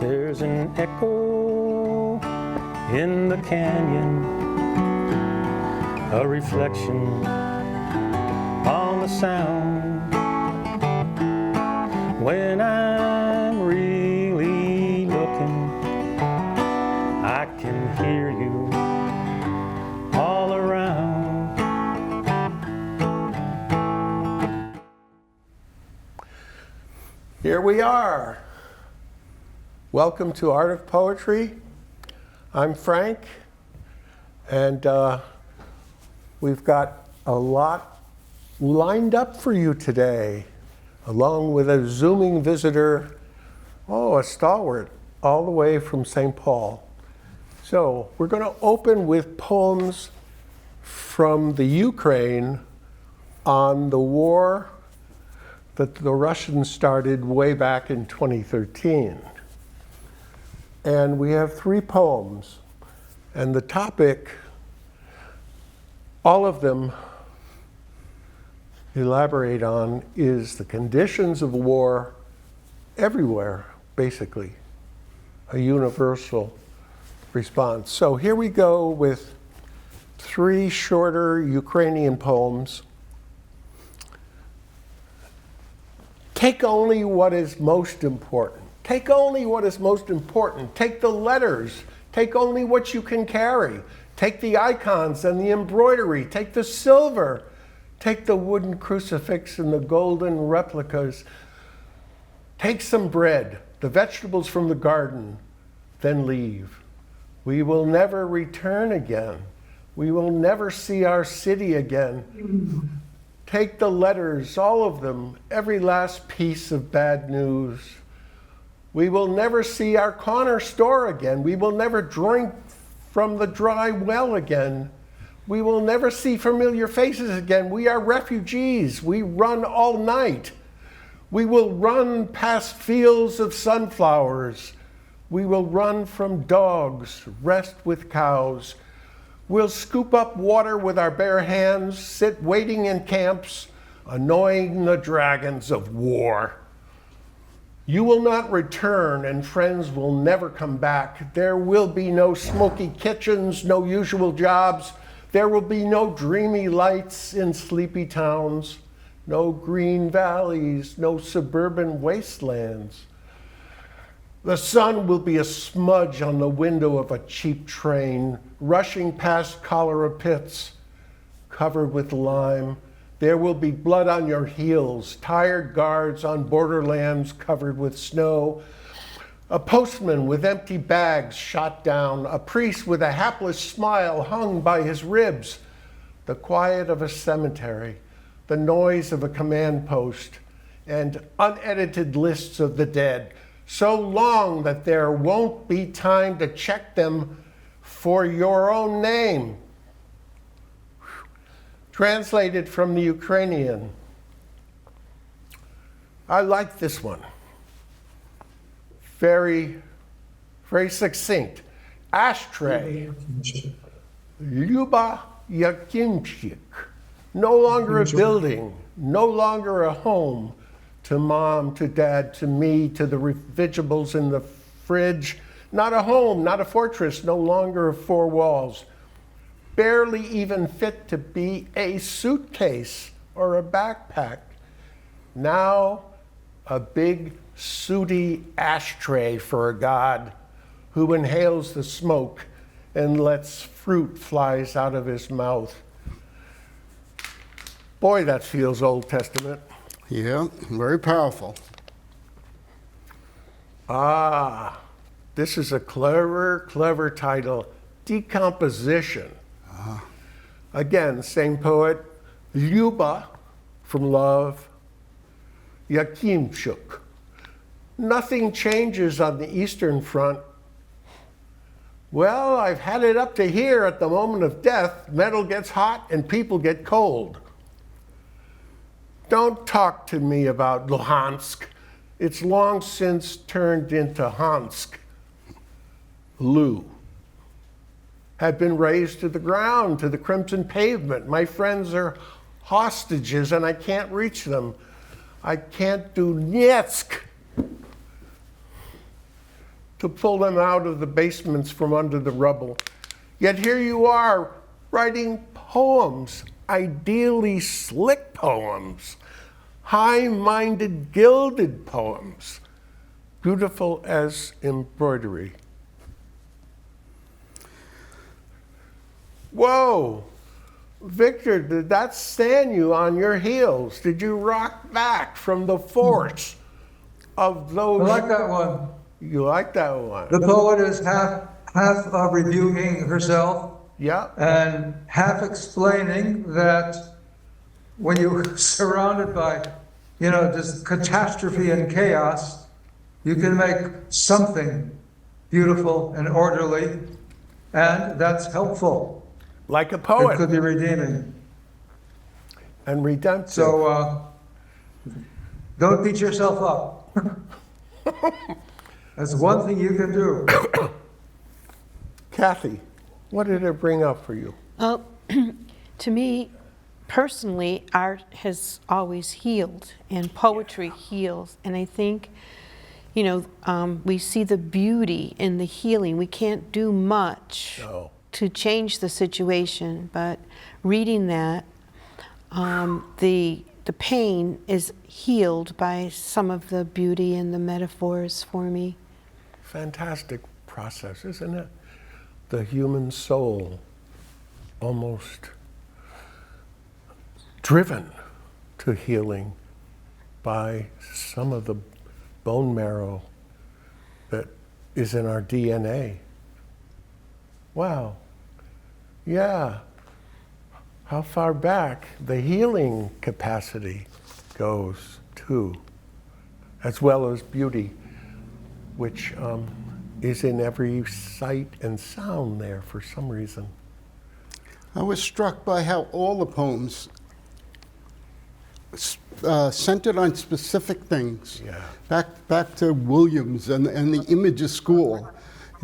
There's an echo in the canyon, a reflection on the sound. When I'm really looking, I can hear you all around. Here we are. Welcome to Art of Poetry. I'm Frank, and we've got a lot lined up for you today, along with a Zooming visitor, a stalwart, all the way from St. Paul. So we're going to open with poems from the Ukraine on the war that the Russians started way back in 2013. And we have 3 poems. And the topic, all of them elaborate on, is the conditions of war everywhere, basically, a universal response. So here we go with 3 shorter Ukrainian poems. Take only what is most important. Take only what is most important. Take the letters. Take only what you can carry. Take the icons and the embroidery. Take the silver. Take the wooden crucifix and the golden replicas. Take some bread, the vegetables from the garden, then leave. We will never return again. We will never see our city again. Take the letters, all of them, every last piece of bad news. We will never see our corner store again. We will never drink from the dry well again. We will never see familiar faces again. We are refugees. We run all night. We will run past fields of sunflowers. We will run from dogs, rest with cows. We'll scoop up water with our bare hands, sit waiting in camps, annoying the dragons of war. You will not return, and friends will never come back. There will be no smoky kitchens, no usual jobs. There will be no dreamy lights in sleepy towns, no green valleys, no suburban wastelands. The sun will be a smudge on the window of a cheap train, rushing past cholera pits covered with lime. There will be blood on your heels, tired guards on borderlands covered with snow, a postman with empty bags shot down, a priest with a hapless smile hung by his ribs, the quiet of a cemetery, the noise of a command post, and unedited lists of the dead, so long that there won't be time to check them for your own name. Translated from the Ukrainian. I like this one. Very, very succinct. Ashtray. Lyuba Yakimchik. No longer a building, no longer a home. To mom, to dad, to me, to the vegetables in the fridge. Not a home, not a fortress, no longer 4 walls. Barely even fit to be a suitcase or a backpack. Now, a big, sooty ashtray for a god who inhales the smoke and lets fruit flies out of his mouth. Boy, that feels Old Testament. Yeah, very powerful. This is a clever title, Decomposition. Again, same poet, Lyuba, from love, Yakimchuk. Nothing changes on the Eastern Front. Well, I've had it up to here at the moment of death. Metal gets hot and people get cold. Don't talk to me about Luhansk. It's long since turned into Hansk. Lou had been razed to the ground, to the crimson pavement. My friends are hostages and I can't reach them. I can't do Netsk. to pull them out of the basements from under the rubble. Yet here you are, writing poems, ideally slick poems, high-minded, gilded poems, beautiful as embroidery. Whoa! Victor, did that stand you on your heels? Did you rock back from the force of those? I like that one. You like that one? The poet is half rebuking herself Yeah. and half explaining that when you're surrounded by, just catastrophe and chaos, you can make something beautiful and orderly, and that's helpful. Like a It poet. could be redeeming. And redemptive. So don't beat yourself up. That's one thing you can do. Kathy, what did it bring up for you? Well, to me, personally, art has always healed, and poetry heals. And I think, we see the beauty in the healing. We can't do much No. to change the situation, but reading that, the pain is healed by some of the beauty and the metaphors for me. Fantastic process, isn't it? The human soul almost driven to healing by some of the bone marrow that is in our DNA. Wow. Yeah. How far back the healing capacity goes, too, as well as beauty, which is in every sight and sound there for some reason. I was struck by how all the poems centered on specific things. Yeah. Back to Williams and the image of school.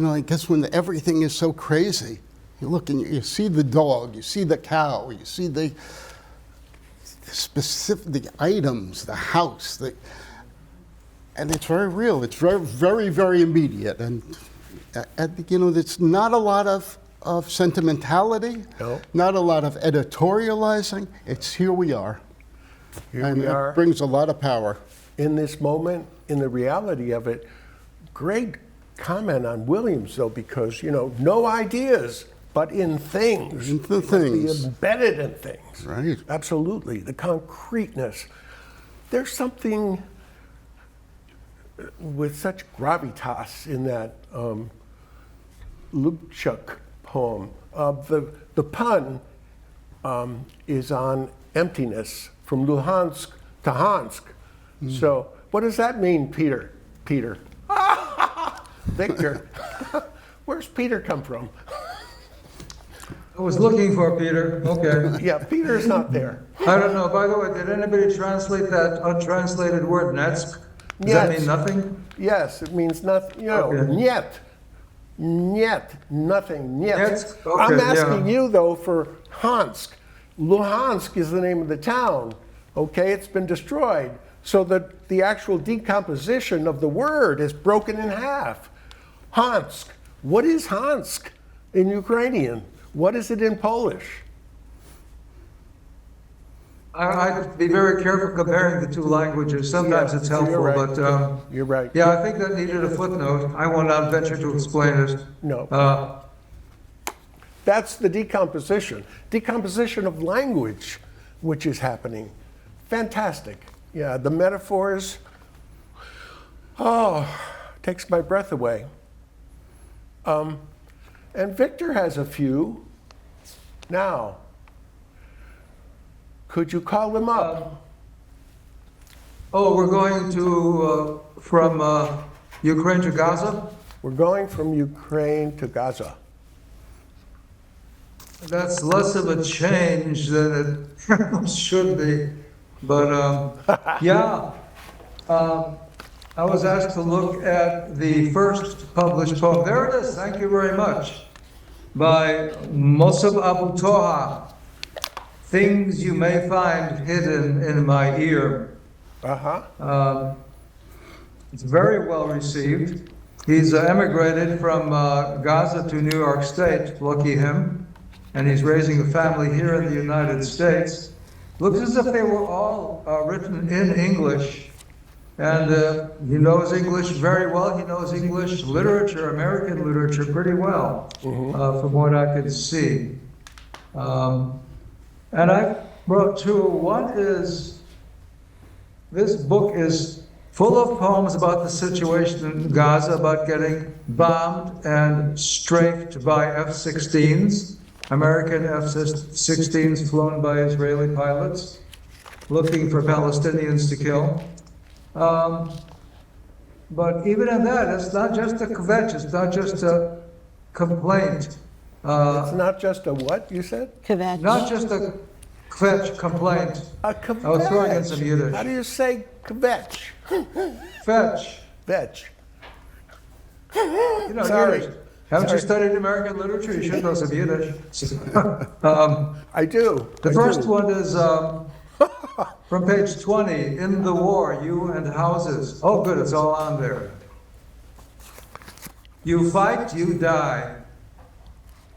I guess when everything is so crazy, you look and you see the dog, you see the cow, you see the specific items, the house, and it's very real. It's very, very, very immediate, and there's not a lot of sentimentality, No. not a lot of editorializing. It's here we are, Here and we are it brings a lot of power. in this moment, in the reality of it. Great comment on Williams, though, because, no ideas, but in things. In the It must things. be embedded in things. Right. Absolutely. The concreteness. There's something with such gravitas in that Lubchuk poem. The pun is on emptiness, from Luhansk to Hansk. So what does that mean, Peter? Victor, where's Peter come from? I was looking for Peter. Okay. Yeah, Peter's not there. I don't know. By the way, did anybody translate that untranslated word, Netsk? Does that Yes. mean nothing? Yes, it means nothing, Okay. niet. Niet, nothing, niet. Netsk? Okay, I'm asking yeah. you, though, for Hansk. Luhansk is the name of the town, okay? It's been destroyed. So that the actual decomposition of the word is broken in half. Hansk. What is Hansk in Ukrainian? What is it in Polish? I'd be very careful comparing the two languages. Sometimes Yeah, it's you're helpful, right. but You're right. yeah, I think that needed a footnote. I will not venture to explain it. No. That's the decomposition of language, which is happening. Fantastic. Yeah, the metaphors, takes my breath away. And Victor has a few. Now, could you call them up? Oh, we're going to from Ukraine to Gaza. We're going from Ukraine to Gaza. That's less of a change than it should be, but yeah. I was asked to look at the first published poem. There it is. Thank you very much. By Mosab Abu Toha. Things you may find hidden in my ear. Uh-huh. It's very well received. He's emigrated from Gaza to New York State, lucky him, and he's raising a family here in the United States. Looks as if they were all written in English, and he knows English very well. He knows English literature, American literature, pretty well, from what I could see. And I wrote two. One is, this book is full of poems about the situation in Gaza, about getting bombed and strafed by F-16s, American F-16s flown by Israeli pilots, looking for Palestinians to kill. But even in that, it's not just a kvetch, it's not just a complaint. It's not just a what, you said? Kvetch. Not just a kvetch complaint. A I was throwing in some kvetch. Yiddish. How do you say kvetch? Fetch. Vetch. You know, Sorry. Yiddish. Haven't you studied American literature? You should know some Yiddish. The I do. first one is from page 20, In the War, You and Houses. Oh, good, it's all on there. You fight, you die.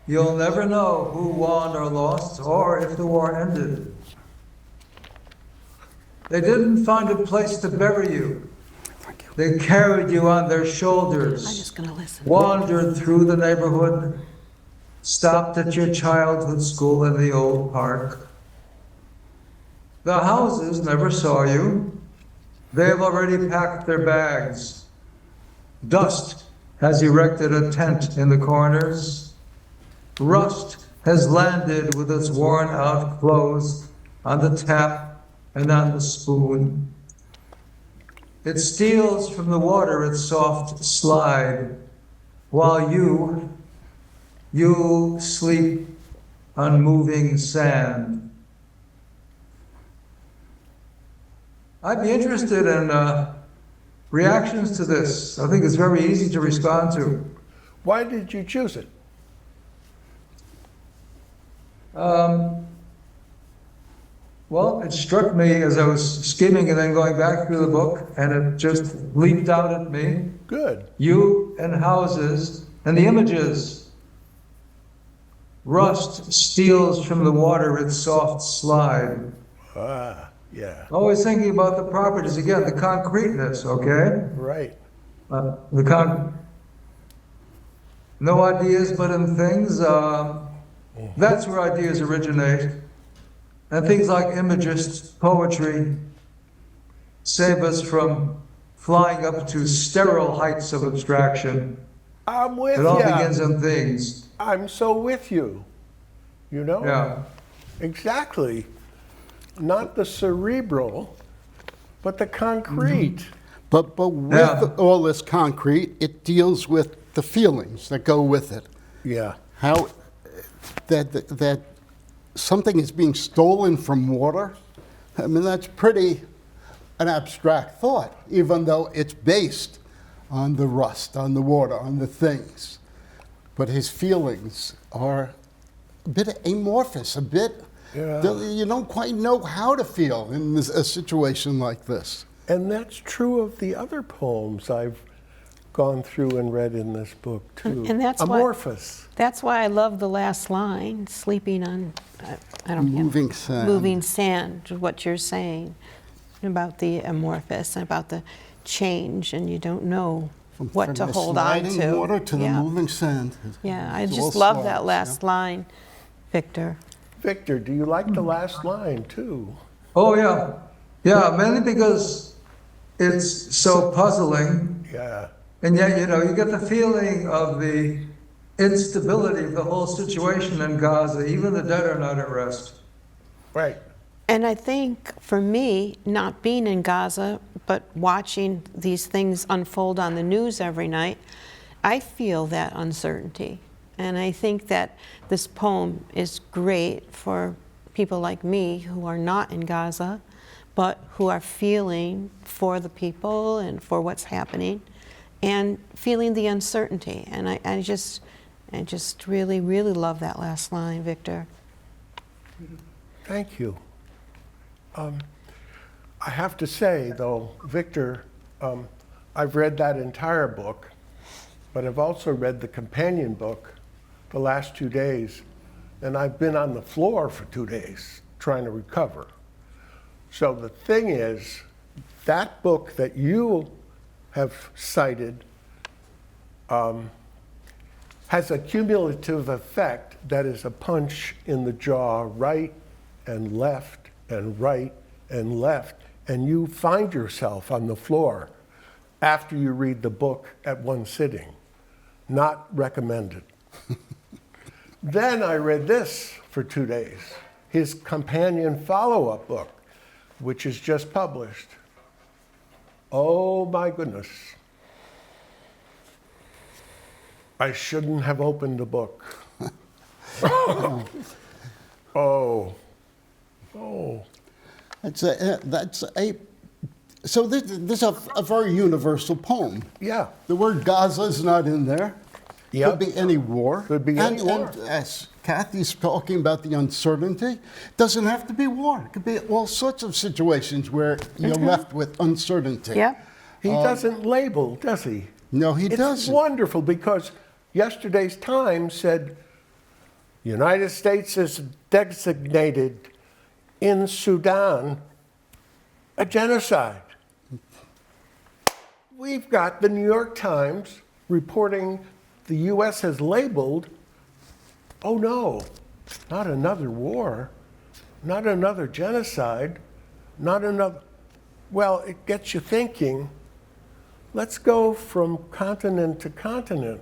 You'll never know who won or lost, or if the war ended. They didn't find a place to bury you. They carried you on their shoulders. I'm just going to listen. Wandered through the neighborhood, stopped at your childhood school in the old park. The houses never saw you. They've already packed their bags. Dust has erected a tent in the corners. Rust has landed with its worn out clothes on the tap and on the spoon. It steals from the water its soft slide, while you sleep on moving sand. I'd be interested in reactions to this. I think it's very easy to respond to. Why did you choose it? Well, it struck me as I was skimming and then going back through the book, and it just leaped out at me. Good. You and houses, and the images. Rust steals from the water its soft slide. Ah, yeah. Always thinking about the properties, again, the concreteness, okay? Right. No ideas but in things. That's where ideas originate. And things like imagist poetry save us from flying up to sterile heights of abstraction. I'm with It all you. begins in things. I'm so with you. You know? Yeah. Exactly. Not the cerebral, but the concrete. But with Yeah. all this concrete, it deals with the feelings that go with it. Yeah. How that something is being stolen from water. I mean, that's pretty an abstract thought, even though it's based on the rust, on the water, on the things. But his feelings are a bit amorphous, a bit, Yeah. you don't quite know how to feel in a situation like this. And that's true of the other poems I've gone through and read in this book, too. And that's why- amorphous. That's why I love the last line, sleeping on, I don't know. Moving sand. Moving sand, what you're saying about the amorphous, and about the change, and you don't know what From to the hold on sliding to. water to the Yeah. moving sand. Yeah, I It's all just love that slides, last yeah. line, Victor. Victor, do you like the last line, too? Oh, yeah. Yeah, mainly because it's so puzzling. Yeah. And yet, you know, you get the feeling of the instability of the whole situation in Gaza. Even the dead are not at rest. Right. And I think for me, not being in Gaza, but watching these things unfold on the news every night, I feel that uncertainty. And I think that this poem is great for people like me who are not in Gaza, but who are feeling for the people and for what's happening, and feeling the uncertainty. And I just really, really love that last line, Victor. Thank you. I have to say, though, Victor, I've read that entire book, but I've also read the companion book the last 2 days, and I've been on the floor for 2 days trying to recover. So the thing is, that book that you have cited has a cumulative effect that is a punch in the jaw, right and left and right and left, and you find yourself on the floor after you read the book at one sitting. Not recommended. Then I read this for 2 days, his companion follow-up book, which is just published. Oh my goodness. I shouldn't have opened the book. Oh. So this is a very universal poem. Yeah. The word Gaza is not in there. Yep. Could be any war. Could be any war. And as Kathy's talking about the uncertainty, doesn't have to be war. It could be all sorts of situations where you're left with uncertainty. Yeah. He doesn't label, does he? No, he It's doesn't. wonderful because yesterday's Times said United States has designated in Sudan a genocide. We've got the New York Times reporting the U.S. has labeled, oh no, not another war, not another genocide, not another. Well, it gets you thinking, let's go from continent to continent.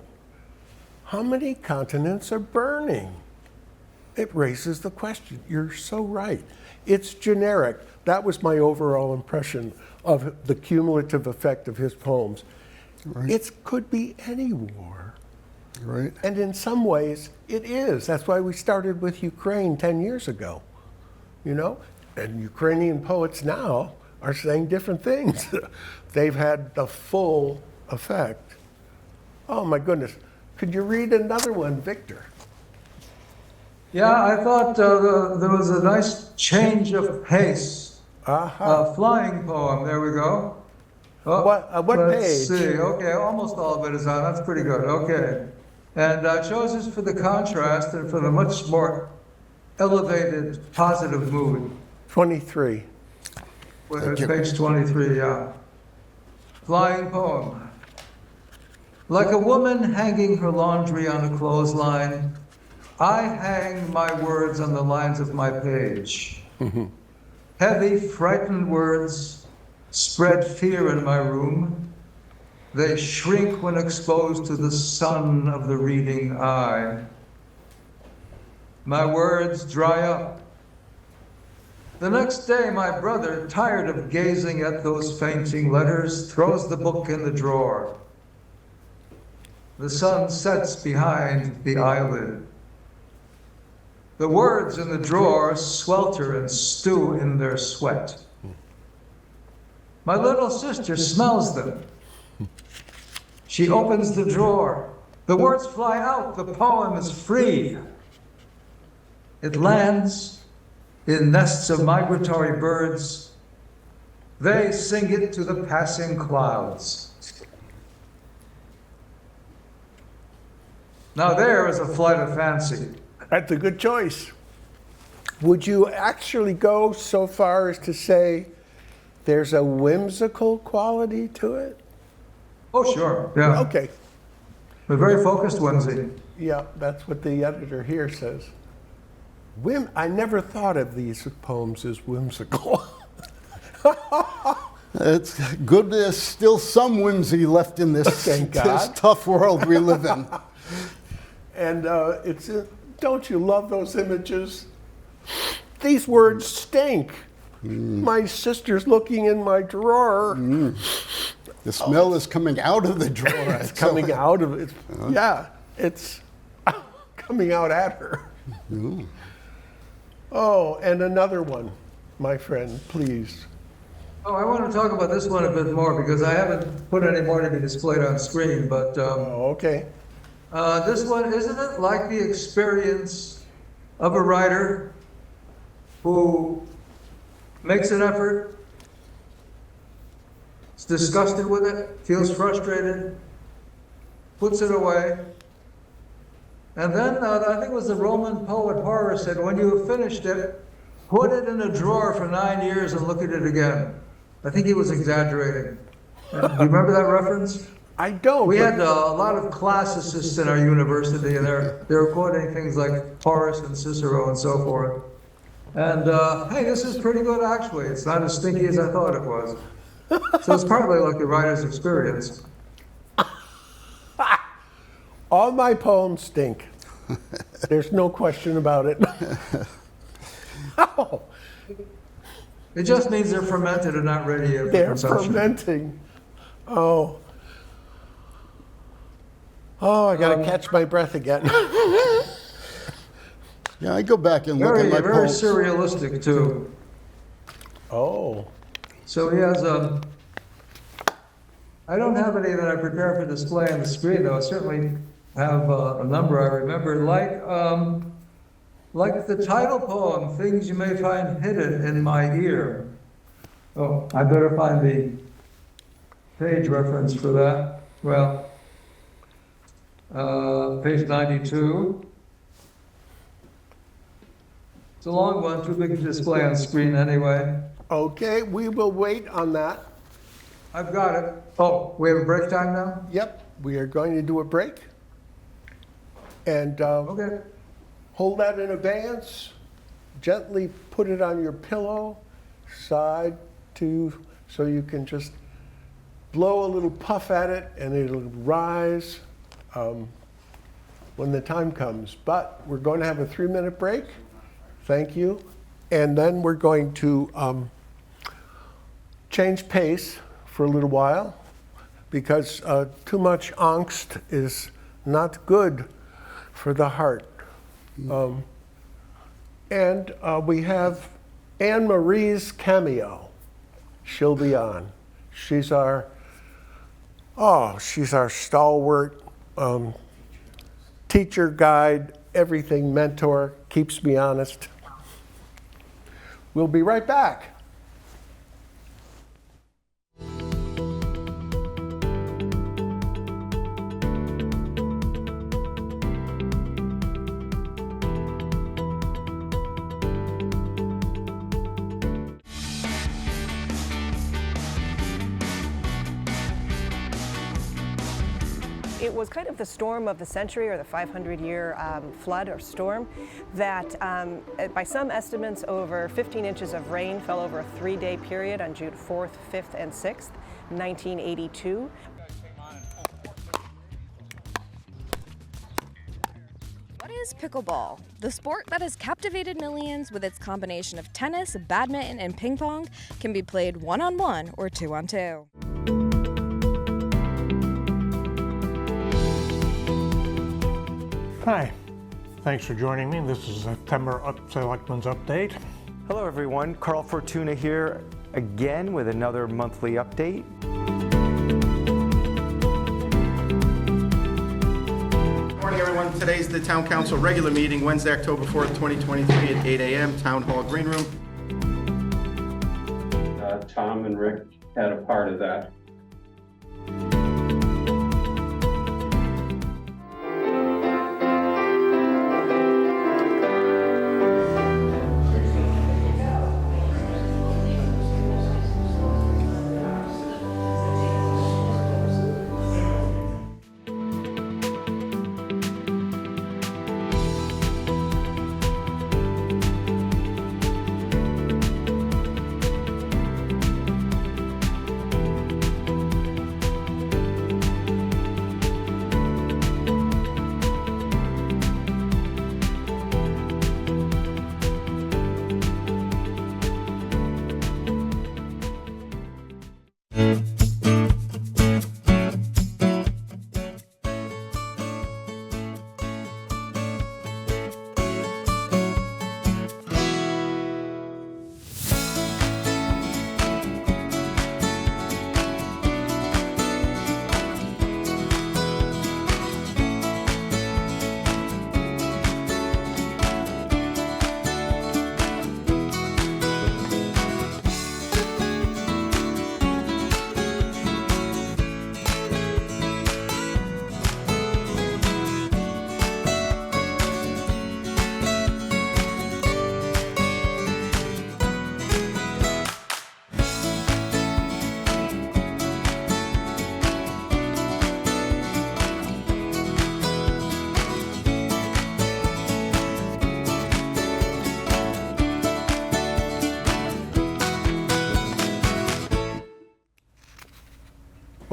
How many continents are burning? It raises the question. You're so right. It's generic. That was my overall impression of the cumulative effect of his poems. Right. It could be any war. Right. And in some ways, it is. That's why we started with Ukraine 10 years ago, you know? And Ukrainian poets now are saying different things. They've had the full effect. Oh my goodness. Could you read another one, Victor? Yeah, I thought there was a nice change of pace. Flying poem, there we go. Oh, What let's page? see, okay, almost all of it is on, that's pretty good, okay. And I chose this for the contrast and for the much more elevated, positive mood. 23. Page 23, yeah. Flying poem. Like a woman hanging her laundry on a clothesline, I hang my words on the lines of my page. Heavy, frightened words spread fear in my room. They shrink when exposed to the sun of the reading eye. My words dry up. The next day, my brother, tired of gazing at those fainting letters, throws the book in the drawer. The sun sets behind the eyelid. The words in the drawer swelter and stew in their sweat. My little sister smells them. She opens the drawer. The words fly out. The poem is free. It lands in nests of migratory birds. They sing it to the passing clouds. Now there is a flight of fancy. That's a good choice. Would you actually go so far as to say there's a whimsical quality to it? Oh, sure. Yeah. Okay. A very focused whimsy. Yeah, that's what the editor here says. I never thought of these poems as whimsical. It's good there's still some whimsy left in this, Thank this God. tough world we live in. And don't you love those images? These words stink. My sister's looking in my drawer. The smell is coming out of the drawer. It's coming out of it. Yeah, it's coming out at her. Oh, and another one, my friend, please. Oh, I want to talk about this one a bit more because I haven't put any more to be displayed on screen, but Oh, okay. this one, isn't it like the experience of a writer who makes an effort, is disgusted with it, feels frustrated, puts it away. And then I think it was the Roman poet Horace said, when you have finished it, put it in a drawer for 9 years and look at it again. I think he was exaggerating. Do you remember that reference? I don't. We but- had a lot of classicists in our university, and they were quoting things like Horace and Cicero and so forth. And hey, this is pretty good actually. It's not as stinky as I thought it was. So it's partly like the writer's experience. All my poems stink. There's no question about it. Oh, It just means they're fermented and not ready yet for they're consumption. fermenting. Oh. Oh, I gotta catch my breath again. Yeah, I go back and look Very, at my very poems. surrealistic too. Oh. So he has I don't have any that I prepare for display on the screen, though. I certainly have a number I remember, like the title poem, Things You May Find Hidden in My Ear. Oh, I better find the page reference for that. Well, page 92. It's a long one, too big to display on screen anyway. Okay, we will wait on that. I've got it. Oh, we have a break time now? Yep, we are going to do a break. And Okay. hold that in abeyance. Gently put it on your pillow, side to, so you can just blow a little puff at it and it'll rise when the time comes. But we're going to have a 3-minute break. Thank you. And then we're going to change pace for a little while because too much angst is not good for the heart. And we have Anne Marie's cameo. She'll be on. She's our stalwart teacher, guide, everything, mentor, keeps me honest. We'll be right back. It was kind of the storm of the century, or the 500-year flood or storm, that by some estimates over 15 inches of rain fell over a 3-day period on June 4th, 5th, and 6th, 1982. What is pickleball? The sport that has captivated millions with its combination of tennis, badminton, and ping pong can be played 1-on-1 or 2-on-2. Hi, thanks for joining me. This is September Selectmen's Update. Hello everyone, Carl Fortuna here again with another monthly update. Good morning everyone. Today's the Town Council regular meeting, Wednesday, October 4th, 2023 at 8 a.m., Town Hall Green Room. Tom and Rick had a part of that.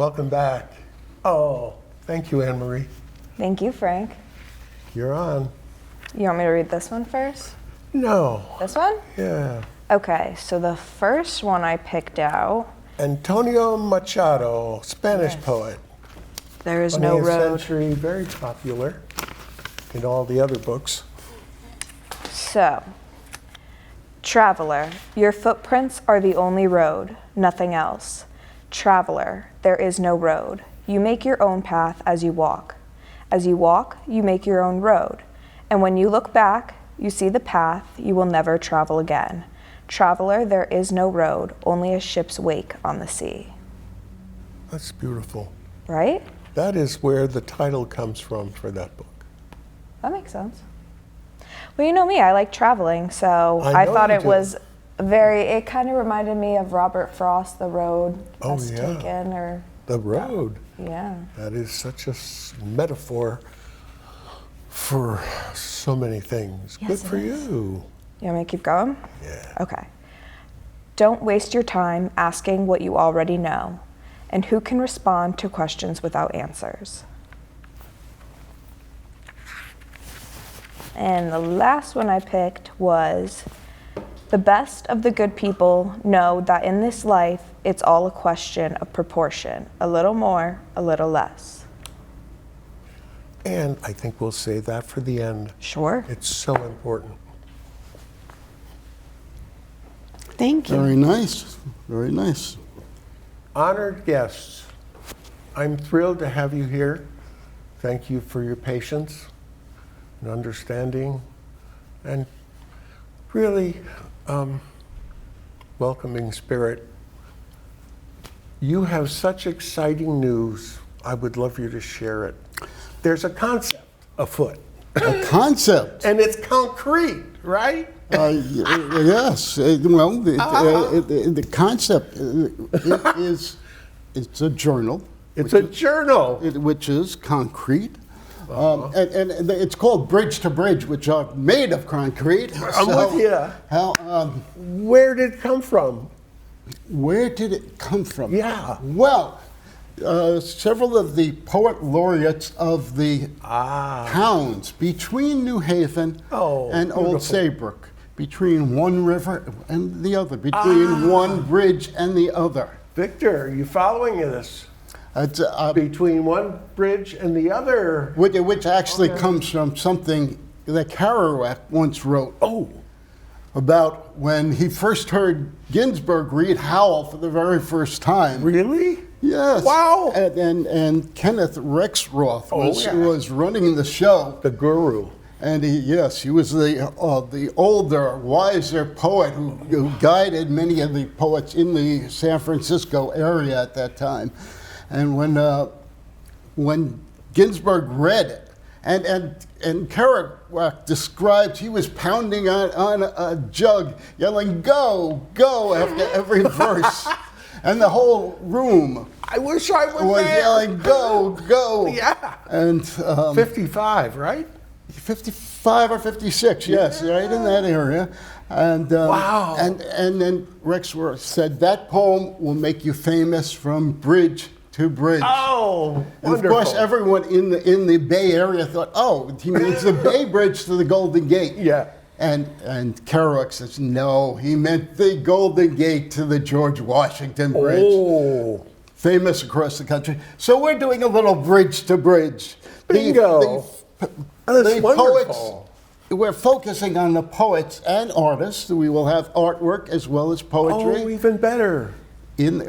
Welcome back. Oh, thank you, Anne Marie. Thank you, Frank. You're on. You want me to read this one first? No. This one? Yeah. Okay, so the first one I picked out, Antonio Machado, Spanish Yes. poet. There is no 20th road. century, very popular in all the other books. So, traveler, your footprints are the only road, nothing else. Traveler, there is no road. You make your own path as you walk. As you walk, you make your own road. And when you look back, you see the path you will never travel again. Traveler, there is no road, only a ship's wake on the sea. That's beautiful. Right? That is where the title comes from for that book. That makes sense. Well, you know me, I like traveling, so I I know thought you it do. was it kind of reminded me of Robert Frost, The Road Oh, That's yeah. Taken, or, The road. yeah. That is such a metaphor for so many things. Yes, Good for it is. you. You want me to keep going? Yeah. Okay. Don't waste your time asking what you already know. And who can respond to questions without answers? And the last one I picked was, the best of the good people know that in this life, it's all a question of proportion. A little more, a little less. And I think we'll save that for the end. Sure. It's so important. Thank you. Very nice, very nice. Honored guests, I'm thrilled to have you here. Thank you for your patience and understanding and really welcoming spirit. You have such exciting news. I would love you to share it. There's a concept afoot, A concept. and it's concrete, right? Yes, well, the concept it's a journal. It's a journal. Which is concrete. And it's called Bridge to Bridge, which are made of concrete. I'm with you. Where did it come from? Where did it come from? Yeah. Well, several of the poet laureates of the towns between New Haven and Old beautiful. Saybrook, between one river and the other, between one bridge and the other. Victor, are you following this? It's, Between one bridge and the other. which actually comes from something that Kerouac once wrote. About when he first heard Ginsberg read Howl for the very first time. Really? Yes. Wow. And Kenneth Rexroth yeah. was running the show. The guru. And he was the older, wiser poet who guided many of the poets in the San Francisco area at that time. And when Ginsberg read it, and Kerouac described he was pounding on a jug, yelling "Go, go" after every verse, and the whole room I wish I were was there. yelling "Go, go." Yeah. And 55, right? 55 or 56, yes, right in that area. And Wow. And then Rexroth said that poem will make you famous from bridge to bridge. Oh, And wonderful. of course, everyone in the Bay Area thought, oh, he means the Bay Bridge to the Golden Gate. Yeah. And Kerouac says, no, he meant the Golden Gate to the George Washington Bridge. Oh, Famous across the country. So we're doing a little bridge to bridge. Bingo. That's The wonderful. poets, we're focusing on the poets and artists. We will have artwork as well as poetry Oh, even better.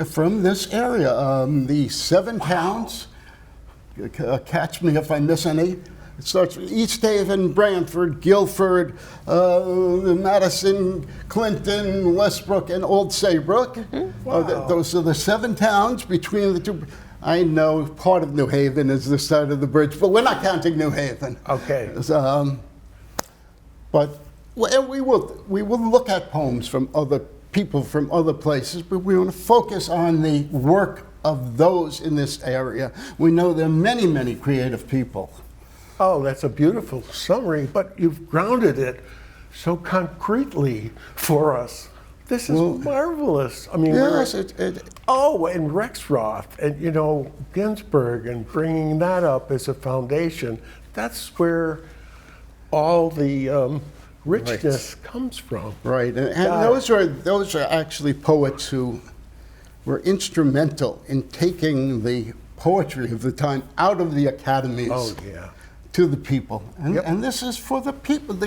from this area. The 7 towns, catch me if I miss any. It starts with East Haven, Brantford, Guilford, Madison, Clinton, Westbrook, and Old Saybrook. Those are the 7 towns between the two. I know part of New Haven is the side of the bridge, but we're not counting New Haven. Okay. But we will look at poems from other people from other places, but we want to focus on the work of those in this area. We know there are many, many creative people. Oh, that's a beautiful summary, but you've grounded it so concretely for us. This is marvelous. I mean, Yes, and Rexroth and, Ginsburg and bringing that up as a foundation, that's where all the richness comes from. right. And Got it. those are actually poets who were instrumental in taking the poetry of the time out of the academies Oh, yeah. to the people. And, Yep. and this is for the people.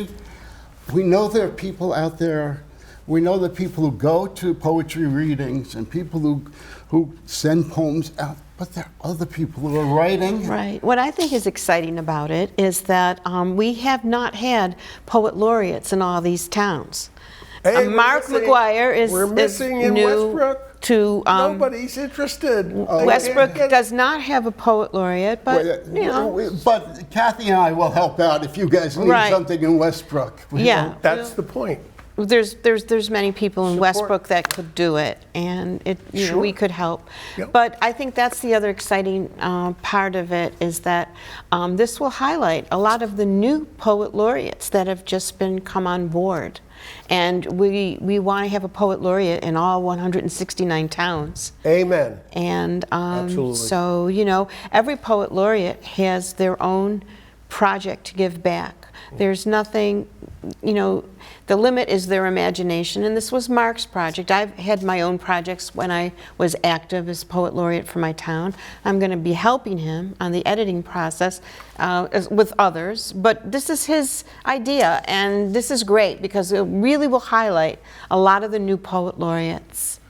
We know there are people out there. We know the people who go to poetry readings and people who send poems out, but there are other people who are writing. Right. What I think is exciting about it is that we have not had poet laureates in all these towns. Hey, Mark McGuire is we're missing in new Westbrook. to Nobody's interested. Westbrook does not have a poet laureate, but But Kathy and I will help out if you guys need Right. something in Westbrook. yeah, That's the point. there's many people in Support. Westbrook that could do it, and Sure. we could help. Yep. But I think that's the other exciting part of it is that this will highlight a lot of the new poet laureates that have just been come on board, and we want to have a poet laureate in all 169 towns. Amen. And Absolutely. so, every poet laureate has their own project to give back. There's nothing, the limit is their imagination. And this was Mark's project. I've had my own projects when I was active as poet laureate for my town. I'm going to be helping him on the editing process with others. But this is his idea, and this is great because it really will highlight a lot of the new poet laureates.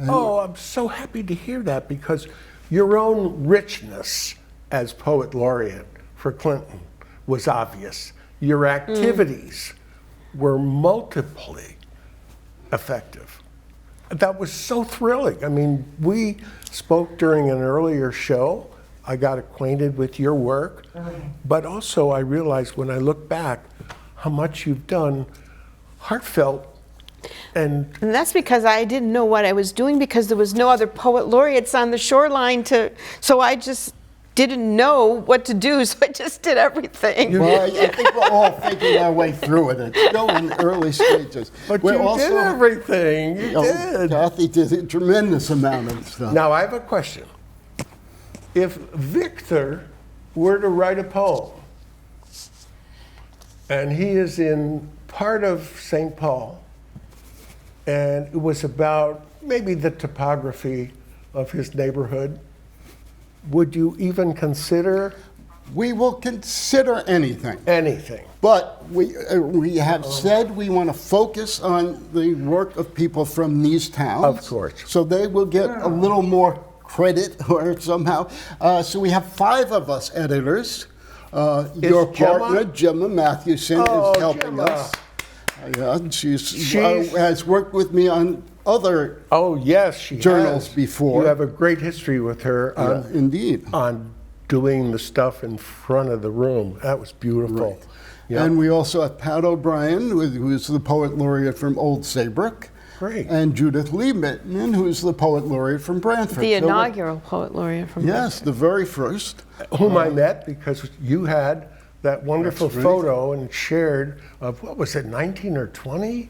Oh, I'm so happy to hear that because your own richness as poet laureate for Clinton was obvious. Your activities were multiply effective. That was so thrilling. I mean, we spoke during an earlier show. I got acquainted with your work, but also I realized when I look back how much you've done heartfelt and And that's because I didn't know what I was doing because there was no other poet laureates on the shoreline so I just didn't know what to do, so I just did everything. Well, I think we're all figuring our way through it. It's still in early stages. But We're you did everything. You did. Kathy did a tremendous amount of stuff. Now, I have a question. If Victor were to write a poem, and he is in part of St. Paul, and it was about maybe the topography of his neighborhood, would you even consider We will consider anything. anything? But we have said we want to focus on the work of people from these towns. Of course. So they will get a little more credit or somehow. So we have 5 of us editors. Your Gemma? partner, Gemma Mathewson, Oh, is helping Gemma. us. Yeah, she has worked with me on other Oh, yes, she journals has. before. You have a great history with her indeed. on doing the stuff in front of the room. That was beautiful. Yeah. And we also have Pat O'Brien, who is the poet laureate from Old Saybrook. Great. And Judith Lee Mittman, who's the poet laureate from Brantford. The So we're- inaugural poet laureate from Yes, the very first. Whom I met because you had that wonderful That's right. photo and shared of, what was it, 19 or 20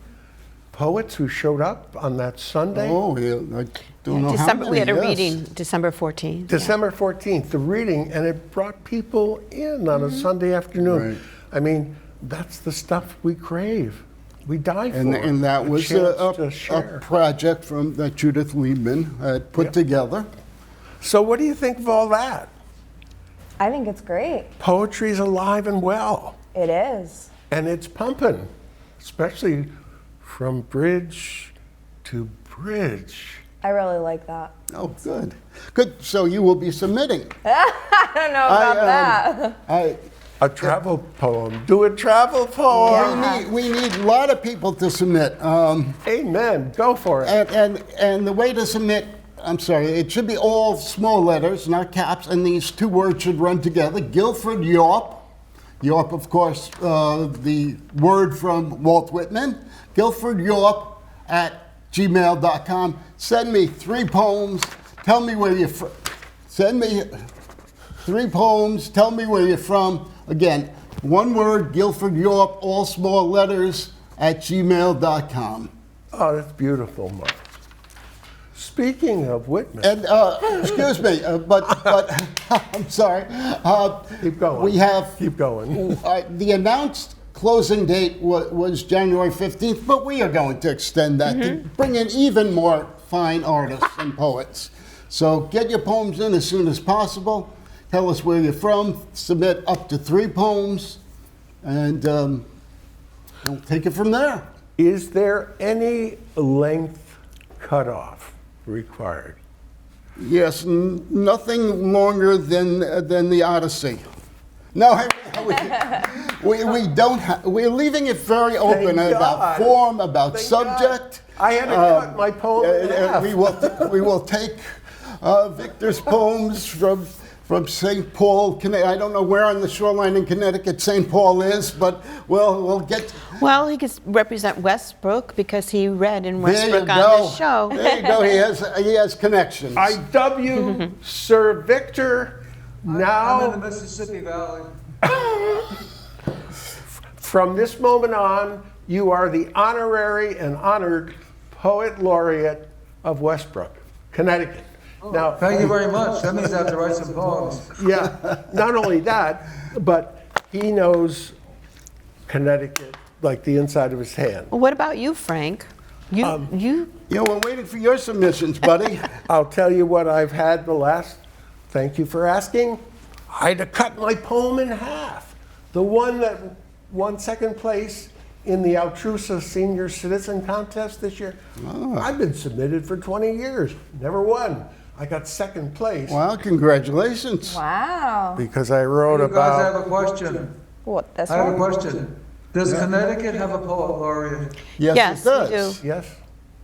poets who showed up on that Sunday? Oh, yeah, I don't know December, how many. we had a yes. reading December 14th. December 14th, the reading, and it brought people in on a Sunday afternoon. Right. I mean, that's the stuff we crave. We die for. And that was chance a to share. project that Judith Liebman had put together. So what do you think of all that? I think it's great. Poetry's alive and well, It is. and it's pumping, especially from bridge to bridge. I really like that. Oh, good. Good. So you will be submitting. I don't know about that. A travel poem. Do a travel poem. We need a lot of people to submit. Amen. Go for it. And the way to submit, I'm sorry, it should be all small letters, not caps, and these 2 words should run together. Guilford Yorp. Yorp, of course, the word from Walt Whitman. Guilford Yorp at gmail.com. Send me 3 poems. Tell me where you're from. Send me 3 poems. Tell me where you're from. Again, 1 word, Guilford Yorp, all small letters at gmail.com. Oh, that's beautiful, Mark. Speaking of Whitman, And, excuse me, but I'm sorry. keep going. We have Keep going. the announced closing date was January 15th, but we are going to extend that to bring in even more fine artists and poets. So get your poems in as soon as possible. Tell us where you're from. Submit up to 3 poems, and we'll take it from there. Is there any length cutoff required? Yes, nothing longer than the Odyssey. No, we don't have. We're leaving it very open Thank about God. form, about Thank subject. I had to cut my poem in half. We will take Victor's poems from St. Paul, Connecticut. I don't know where on the shoreline in Connecticut St. Paul is, but we'll get. Well, he could represent Westbrook because he read in There you Westbrook on go. this show. There you go. He has connections. I dub you Sir Victor. I'm Now, in the Mississippi Valley. from this moment on, you are the honorary and honored Poet Laureate of Westbrook, Connecticut. Now, Thank you very much. That means I have to write some poems. yeah, not only that, but he knows Connecticut like the inside of his hand. Well, what about you, Frank? You You know, we're waiting for your submissions, buddy. I'll tell you what I've had the last, thank you for asking. I had to cut my poem in half. The one that won second place in the Altrusa Senior Citizen Contest this year. I've been submitted for 20 years, never won. I got second place Well, congratulations. Wow. because I wrote You guys, I about, have a question. What, this I have a one? question. Does Connecticut have a poet laureate? Yes, it we does. do. yes,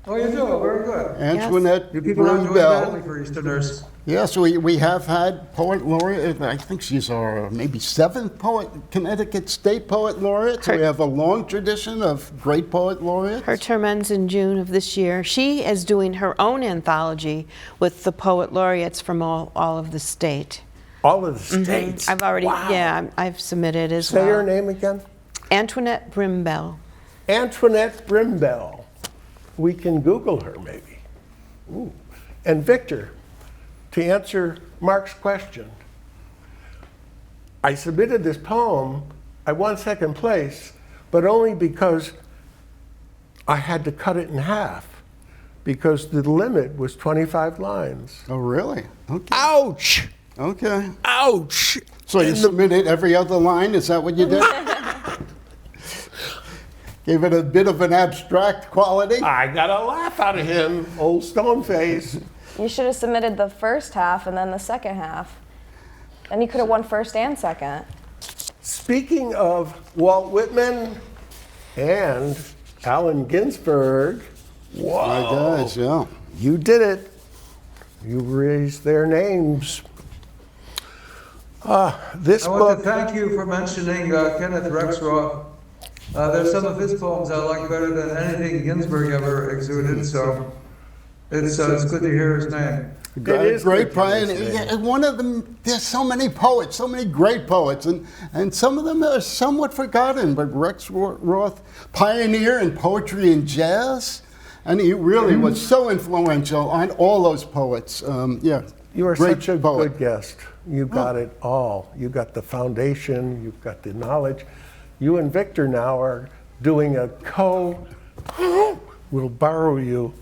Oh, you do? Very good. Antoinette You people aren't doing badly Brindell. for Easterners. Yes, we have had poet laureate. I think she's our maybe 7th poet, Connecticut State Poet Laureate. So we have a long tradition of great poet laureates. Her term ends in June of this year. She is doing her own anthology with the poet laureates from all of the state. all of the states. I've already, Wow. yeah, I've submitted as Say well. her name again. Antoinette Brimbell. Antoinette Brimbell. We can Google her maybe. Ooh. And Victor, to answer Mark's question, I submitted this poem. I won second place, but only because I had to cut it in half because the limit was 25 lines. Oh, really? Okay. Ouch! Okay. Ouch! So you submitted every other line? Is that what you did? Gave it a bit of an abstract quality? I got a laugh out of him, old stone face. You should have submitted the first half and then the second half. Then you could have won first and second. Speaking of Walt Whitman and Allen Ginsberg, My guys, yeah. you did it. You raised their names. This I want book, to thank you for mentioning Kenneth Rexroth. There's some of his poems I like better than anything Ginsberg ever exuded, so it's good to hear his name. It is great good to hear poet. his name. Yeah, one of them, there's so many poets, so many great poets, and some of them are somewhat forgotten, but Rex Roth, pioneer in poetry and jazz, and he really was so influential on all those poets. Yeah, you are great such a poet. good guest. You got it all. You got the foundation, you've got the knowledge. You and Victor now are doing a we'll borrow you.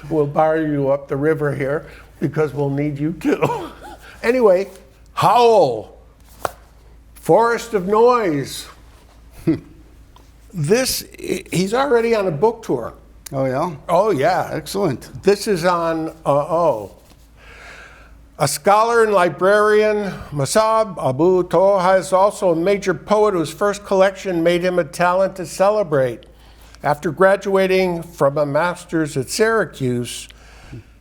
We'll borrow you up the river here because we'll need you too. Anyway, Howl, Forest of Noise. He's already on a book tour. Oh, yeah? Oh, yeah. Excellent. This is on, a scholar and librarian, Masab Abu Toha is also a major poet whose first collection made him a talent to celebrate. After graduating from a master's at Syracuse,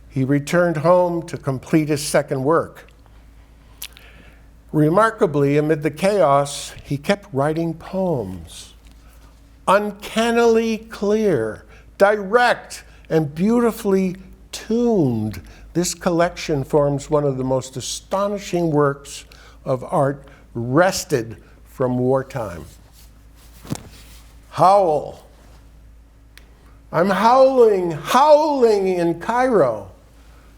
he returned home to complete his second work. Remarkably, amid the chaos, he kept writing poems. Uncannily clear, direct, and beautifully tuned, this collection forms one of the most astonishing works of art wrested from wartime. Howl. I'm howling in Cairo.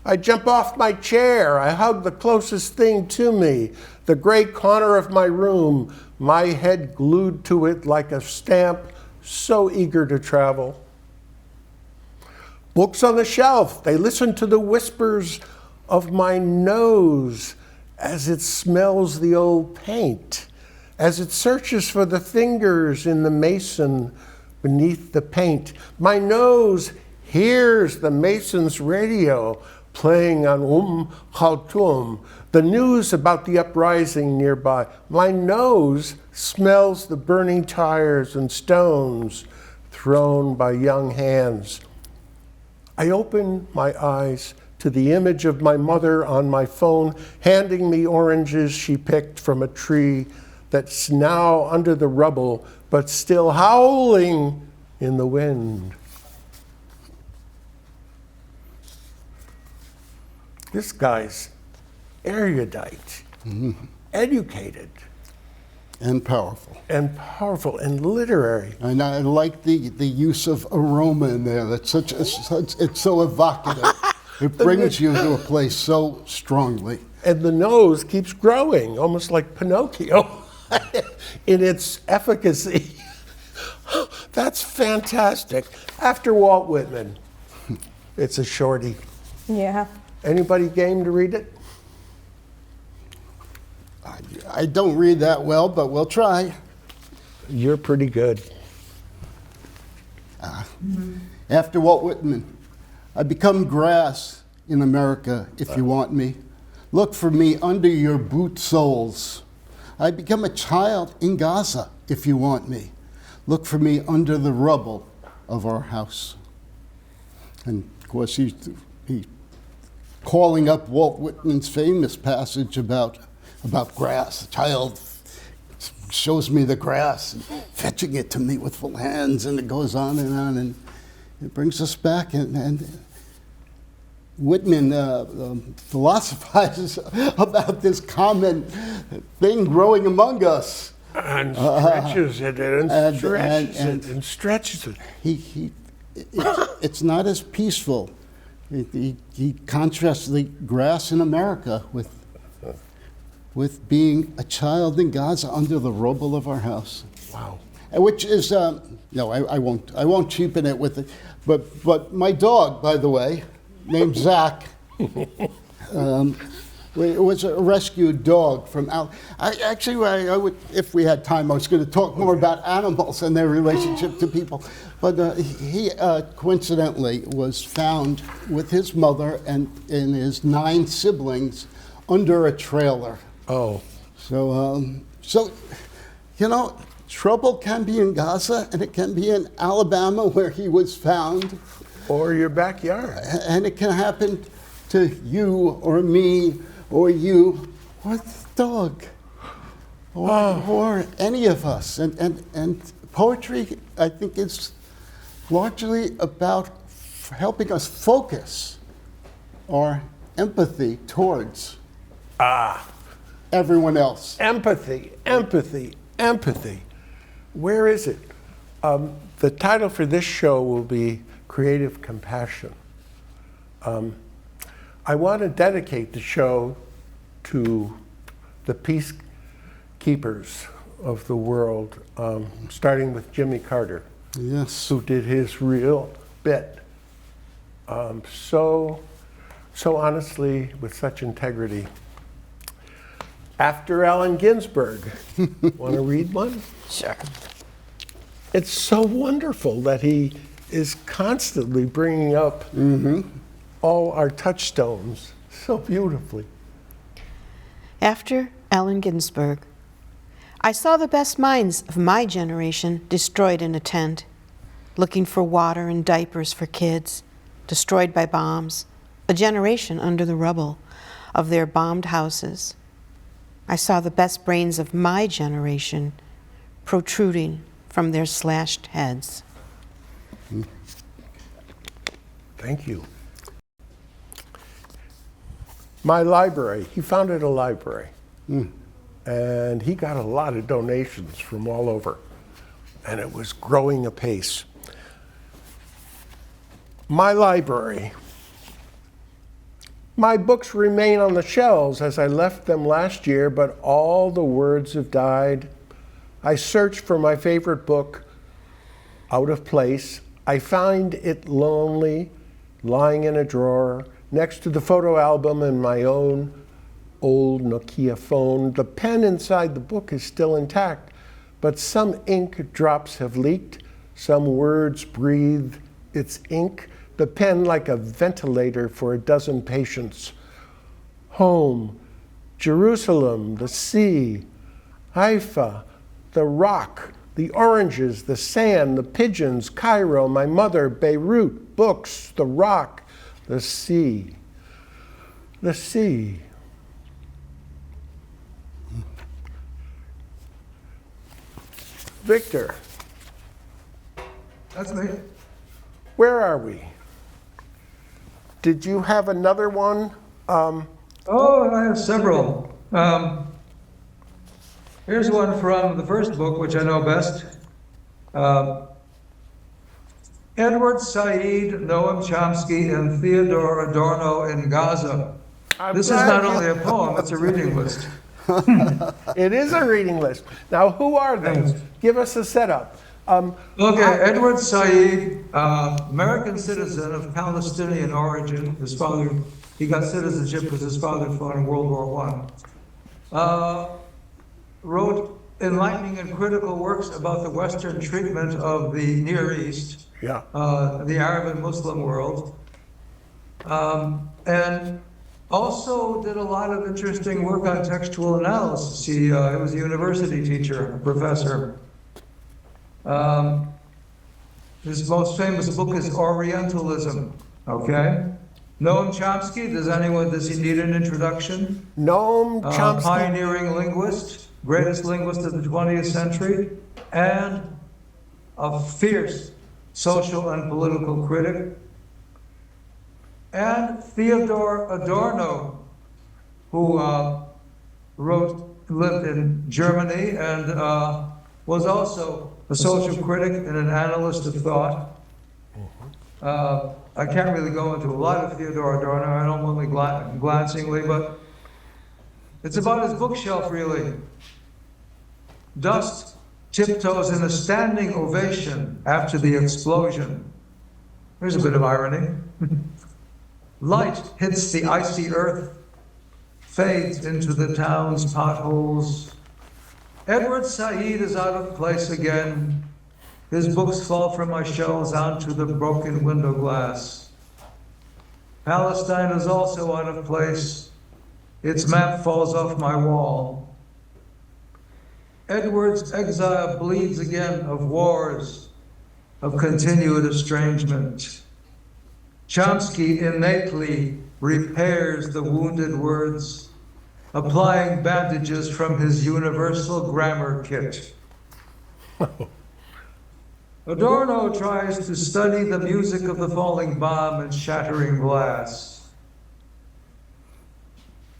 I jump off my chair. I hug the closest thing to me, the gray corner of my room, my head glued to it like a stamp, so eager to travel. Books on the shelf, they listen to the whispers of my nose as it smells the old paint, as it searches for the fingers in the mason beneath the paint. My nose hears the mason's radio playing on Khartoum, the news about the uprising nearby. My nose smells the burning tires and stones thrown by young hands. I open my eyes to the image of my mother on my phone, handing me oranges she picked from a tree that's now under the rubble, but still howling in the wind. This guy's erudite, educated, And powerful. and literary. And I like the use of aroma in there. That's it's so evocative. It brings you to a place so strongly. And the nose keeps growing, almost like Pinocchio, in its efficacy. That's fantastic. After Walt Whitman, it's a shorty. Yeah. Anybody game to read it? I don't read that well, but we'll try. You're pretty good. After Walt Whitman, I become grass in America if you want me. Look for me under your boot soles. I become a child in Gaza if you want me. Look for me under the rubble of our house. And of course, he calling up Walt Whitman's famous passage about grass. The child shows me the grass, fetching it to me with full hands, and it goes on, and it brings us back. And Whitman philosophizes about this common thing growing among us. And stretches it and stretches it and stretches it. It's not as peaceful. He contrasts the grass in America with being a child in Gaza under the rubble of our house. Wow. Which is no, I won't cheapen it with it. But my dog, by the way, named Zach. It was a rescued dog from out. I would, if we had time, I was going to talk more about animals and their relationship to people. But he coincidentally was found with his mother and his 9 siblings under a trailer. Oh. So you know, trouble can be in Gaza and it can be in Alabama where he was found. Or your backyard. And it can happen to you or me or you or the dog or any of us. And poetry, I think, is largely about helping us focus our empathy towards everyone else. Empathy. Where is it? The title for this show will be Creative Compassion. I want to dedicate the show to the peacekeepers of the world, starting with Jimmy Carter, Yes. who did his real bit so honestly, with such integrity. After Allen Ginsberg, want to read one? Sure. It's so wonderful that he is constantly bringing up all our touchstones so beautifully. After Allen Ginsberg, I saw the best minds of my generation destroyed in a tent, looking for water and diapers for kids, destroyed by bombs, a generation under the rubble of their bombed houses. I saw the best brains of my generation protruding from their slashed heads. Thank you. My library, he founded a library. And he got a lot of donations from all over. And it was growing apace. My library. My books remain on the shelves as I left them last year, but all the words have died. I search for my favorite book, out of place. I find it lonely, lying in a drawer, next to the photo album and my own old Nokia phone. The pen inside the book is still intact, but some ink drops have leaked. Some words breathe its ink. The pen like a ventilator for a dozen patients. Home, Jerusalem, the sea, Haifa, the rock, the oranges, the sand, the pigeons, Cairo, my mother, Beirut, books, the rock, the sea. The sea. Victor, That's me. where are we? Did you have another one? Oh, I have several. Here's one from the first book, which I know best. Edward Said, Noam Chomsky, and Theodore Adorno in Gaza. This is not only a poem, it's a reading list. It is a reading list. Now, who are they? Thanks. Give us a setup. Okay, Edward Said, American citizen of Palestinian origin. His father, he got citizenship because his father fought in World War I. Wrote enlightening and critical works about the Western treatment of the Near East, Yeah. the Arab and Muslim world. And also did a lot of interesting work on textual analysis. He was a university teacher, a professor. His most famous book is Orientalism, okay? Noam Chomsky, does he need an introduction? Noam Chomsky. Pioneering linguist, greatest linguist of the 20th century, and a fierce social and political critic. And Theodore Adorno, who lived in Germany and was also a social critic and an analyst of thought. I can't really go into a lot of Theodore Adorno, I don't only glancingly, but it's about his bookshelf, really. Dust tiptoes in a standing ovation after the explosion. There's a bit of irony. Light hits the icy earth, fades into the town's potholes. Edward Said is out of place again. His books fall from my shelves onto the broken window glass. Palestine is also out of place. Its map falls off my wall. Edward's exile bleeds again of wars, of continued estrangement. Chomsky innately repairs the wounded words, applying bandages from his universal grammar kit. Adorno tries to study the music of the falling bomb and shattering glass.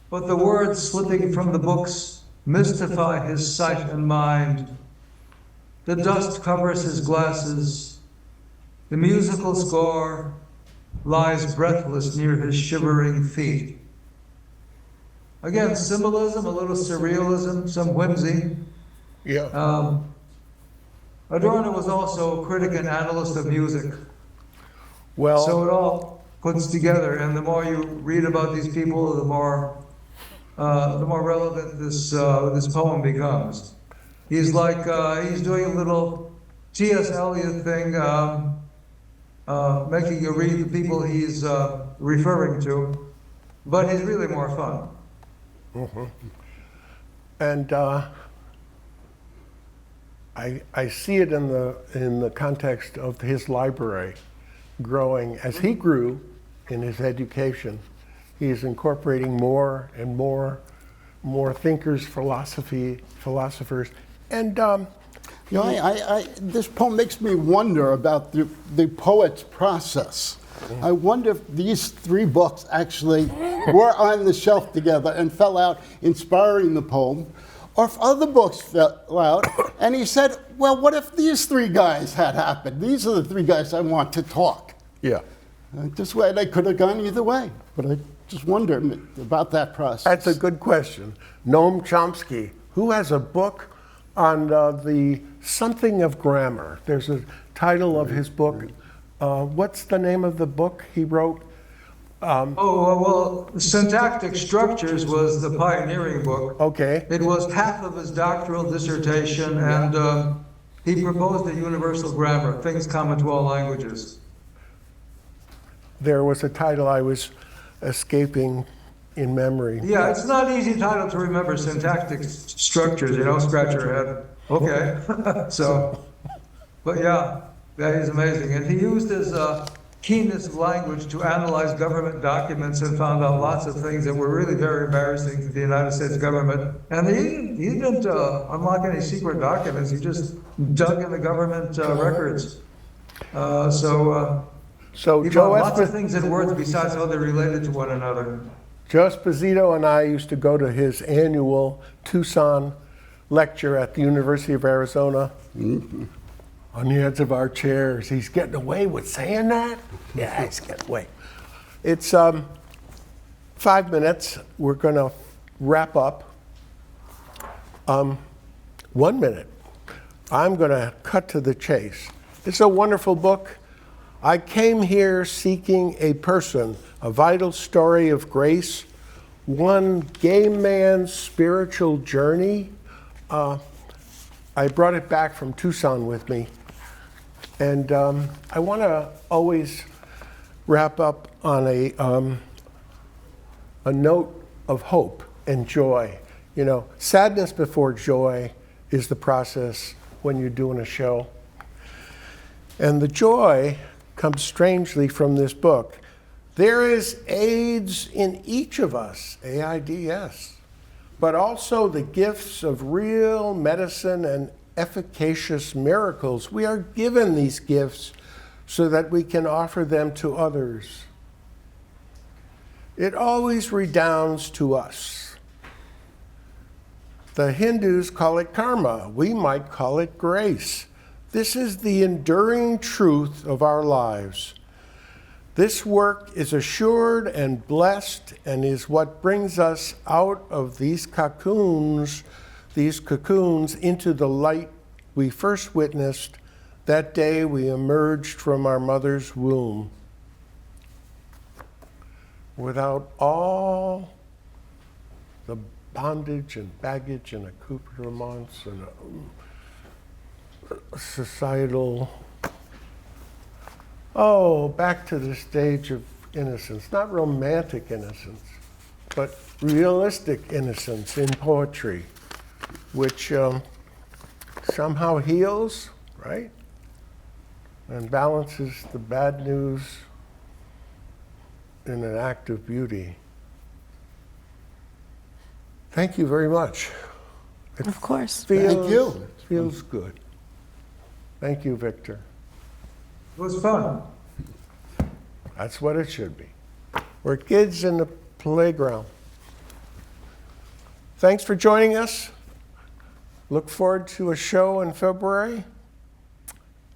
But the words slipping from the books mystify his sight and mind. The dust covers his glasses. The musical score lies breathless near his shivering feet. Again, symbolism, a little surrealism, some whimsy. Yeah. Adorno was also a critic and analyst of music. Well, So it all puts together, and the more you read about these people, the more relevant this poem becomes. He's like he's doing a little T.S. Eliot thing, making you read the people he's referring to, but he's really more fun. and I see it in the context of his library growing. As he grew in his education, he's incorporating more and more thinkers, philosophers, and You know, this poem makes me wonder about the poet's process. I wonder if these three books actually were on the shelf together and fell out, inspiring the poem, or if other books fell out, and he said, well, what if these three guys had happened? These are the three guys I want to talk. yeah. This way, they could have gone either way, but I just wonder about that process. That's a good question. Noam Chomsky, who has a book on the something of grammar. There's a title of his book. What's the name of the book he wrote? Well, Syntactic Structures was the pioneering book. Okay. It was half of his doctoral dissertation, and he proposed a universal grammar, things common to all languages. There was a title I was escaping in memory. Yeah, it's not an easy title to remember, Syntactic Structures, scratch your head. Okay. So, but yeah, that is amazing. And he used his keenness of language to analyze government documents and found out lots of things that were really very embarrassing to the United States government. And he didn't unlock any secret documents. He just dug in the government records. So he Joe found lots of things in words besides how they're related to one another. Joe Esposito and I used to go to his annual Tucson lecture at the University of Arizona. Mm-hmm. On the edge of our chairs. He's getting away with saying that? Yeah, he's getting away. It's 5 minutes. We're going to wrap up. 1 minute. I'm going to cut to the chase. It's a wonderful book. I came here seeking a person, a vital story of grace, one gay man's spiritual journey. I brought it back from Tucson with me. And I want to always wrap up on a note of hope and joy. Sadness before joy is the process when you're doing a show. And the joy comes strangely from this book. There is AIDS in each of us, AIDS, but also the gifts of real medicine and efficacious miracles. We are given these gifts so that we can offer them to others. It always redounds to us. The Hindus call it karma. We might call it grace. This is the enduring truth of our lives. This work is assured and blessed and is what brings us out of these cocoons into the light we first witnessed that day we emerged from our mother's womb. Without all the bondage and baggage and accoutrements and societal, back to the stage of innocence, not romantic innocence, but realistic innocence in poetry, which somehow heals, right? And balances the bad news in an act of beauty. Thank you very much. Of course. Thank you. Feels good. Thank you, Victor. It was fun. That's what it should be. We're kids in the playground. Thanks for joining us. Look forward to a show in February.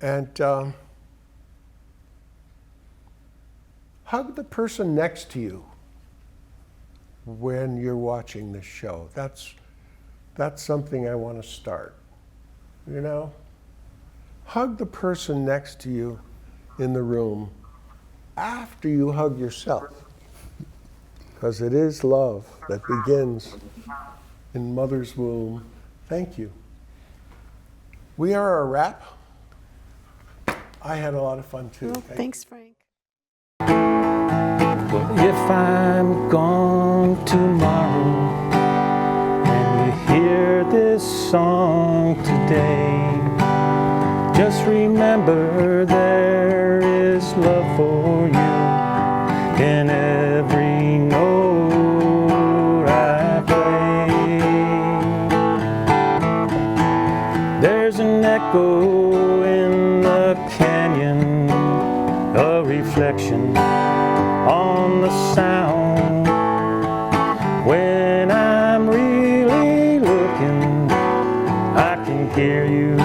And hug the person next to you when you're watching this show. That's something I want to start. Hug the person next to you in the room after you hug yourself. Because it is love that begins in mother's womb. Thank you. We are a wrap. I had a lot of fun too. Well, thanks, Frank. If I'm gone tomorrow and you hear this song today, just remember there is love for you in every note I play. There's an echo in the canyon, a reflection on the sound. When I'm really looking, I can hear you